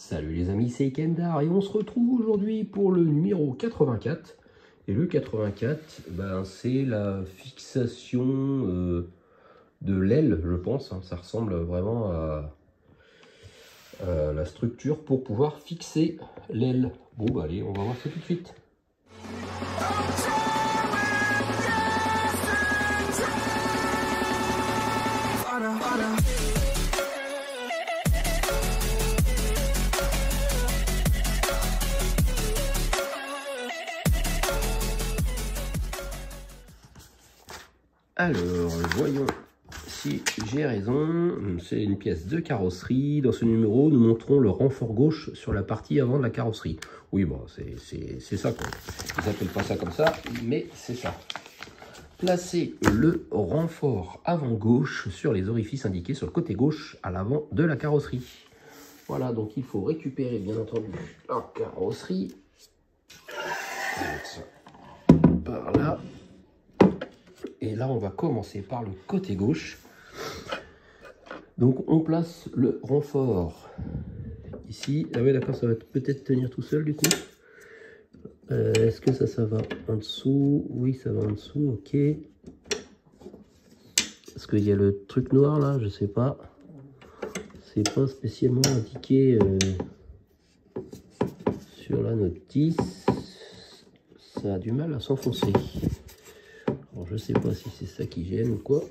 Salut les amis, c'est Kendar et on se retrouve aujourd'hui pour le numéro 84. Et le 84, c'est la fixation de l'aile, je pense. Ça ressemble vraiment à la structure pour pouvoir fixer l'aile. Bon, allez, on va voir ça tout de suite. Alors, voyons si j'ai raison. C'est une pièce de carrosserie. Dans ce numéro, nous montrons le renfort gauche sur la partie avant de la carrosserie. Oui, bon, c'est ça, quoi. Ils n'appellent pas ça comme ça, mais c'est ça. Placez le renfort avant gauche sur les orifices indiqués sur le côté gauche à l'avant de la carrosserie. Voilà, donc il faut récupérer, bien entendu, la carrosserie. Avec ça par là. Et là, on va commencer par le côté gauche. Donc, on place le renfort ici. Ah oui, d'accord, ça va peut-être tenir tout seul, du coup. Est-ce que ça va en dessous? Oui, ça va en dessous, ok. Est-ce qu'il y a le truc noir, là? Je sais pas. C'est pas spécialement indiqué sur la notice. Ça a du mal à s'enfoncer. Alors, je sais pas si c'est ça qui gêne ou quoi.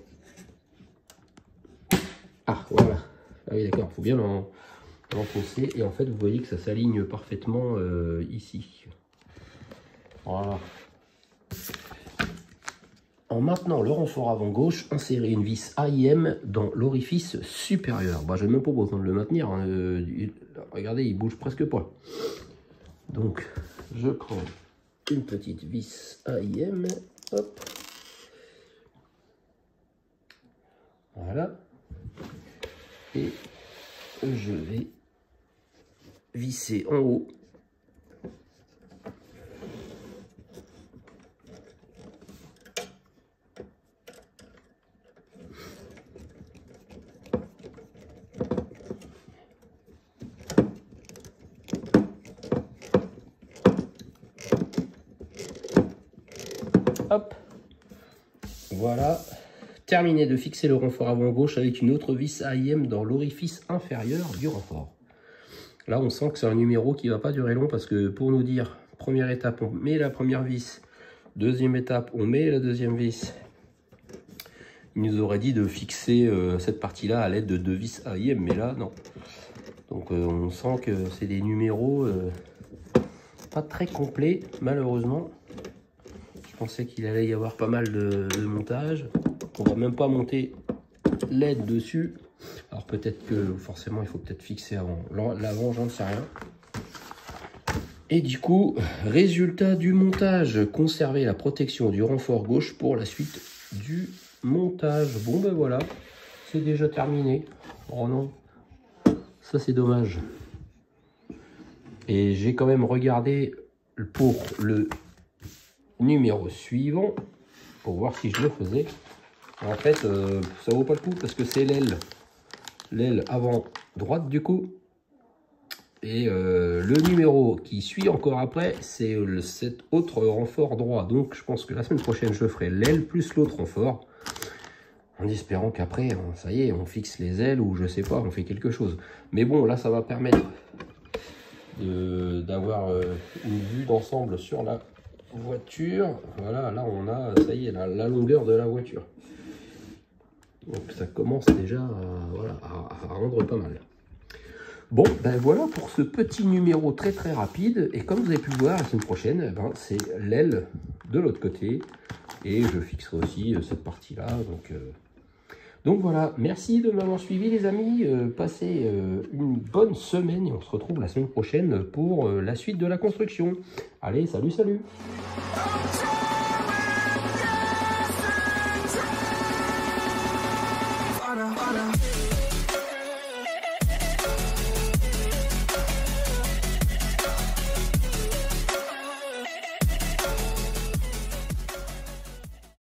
Ah, voilà. Ah oui, d'accord. Il faut bien l'enfoncer. Et en fait, vous voyez que ça s'aligne parfaitement ici. Voilà. En maintenant le renfort avant gauche, insérez une vis AIM dans l'orifice supérieur. Je n'ai même pas besoin de le maintenir. Hein. Regardez, il bouge presque pas. Donc, je prends une petite vis AIM. Hop. Voilà. Et je vais visser en haut. Hop. Voilà. Terminez de fixer le renfort avant gauche avec une autre vis AIM dans l'orifice inférieur du renfort. Là, on sent que c'est un numéro qui ne va pas durer long parce que pour nous dire, première étape, on met la première vis. Deuxième étape, on met la deuxième vis. Il nous aurait dit de fixer cette partie-là à l'aide de deux vis AIM, mais là, non. Donc, on sent que c'est des numéros pas très complets, malheureusement. Je pensais qu'il allait y avoir pas mal de montage. On va même pas monter l'aide dessus. Alors peut-être que forcément il faut peut-être fixer avant l'avant, j'en sais rien. Et du coup, résultat du montage, conserver la protection du renfort gauche pour la suite du montage. Bon ben voilà, c'est déjà terminé. Oh non, ça c'est dommage. Et j'ai quand même regardé pour le numéro suivant pour voir si je le faisais. En fait, ça vaut pas le coup parce que c'est l'aile avant droite du coup. Et le numéro qui suit encore après, c'est cet autre renfort droit. Donc je pense que la semaine prochaine, je ferai l'aile plus l'autre renfort. En espérant qu'après, ça y est, on fixe les ailes ou je sais pas, on fait quelque chose. Mais bon, là, ça va permettre d'avoir une vue d'ensemble sur la voiture. Voilà, là on a, ça y est, la longueur de la voiture. Donc ça commence déjà à rendre pas mal. Bon, ben voilà pour ce petit numéro très très rapide. Et comme vous avez pu le voir, la semaine prochaine, c'est l'aile de l'autre côté. Et je fixerai aussi cette partie-là. Donc voilà, merci de m'avoir suivi les amis. Passez une bonne semaine et on se retrouve la semaine prochaine pour la suite de la construction. Allez, salut, salut!